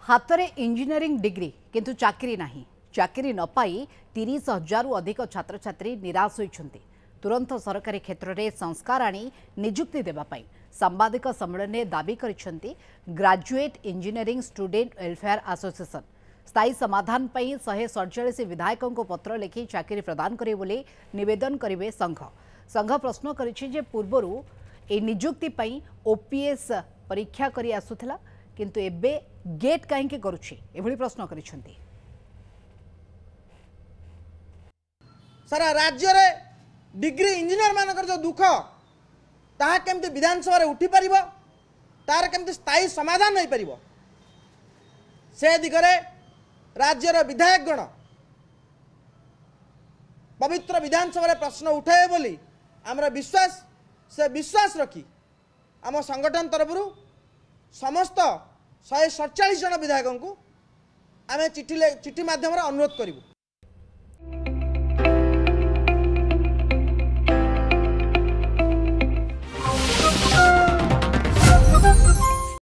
हाथ में engineering degree किंतु चाकरी नहीं। चाकरी न पाई 30,000 अधिक छात्र छात्री निराश होइछन्ति। तुरंत सरकारी क्षेत्र में संस्कार आनी निजुक्ति देवाई सांबादिक सम्मेलन में दाबी करिसेंति graduate engineering student welfare association. स्थायी समाधान पर 147 विधायकों को पत्र लिखि चाकरी प्रदान करे बोली निवेदन करेंगे संघ। संघ प्रश्न करिछि पूर्वरु ए निजुक्ति पई ओपीएस परीक्षा करी आसुथिला किंतु एबे गेट कहीं करुछि एभली प्रश्न करिसेंति। सारा राज्य रे डिग्री इंजीनियर मानकर जो दुख ताहा केमती विधानसभा रे उठी परिबो तार केमती स्थायी समाधान होई परिबो से दिगरे राज्यर विधायकगण पवित्र विधानसभा रे प्रश्न उठाए बोली आमर विश्वास से विश्वास रखी आम संगठन तरफ समस्त 147 जन विधायकों को आम चिठी माध्यम अनुरोध करूँ।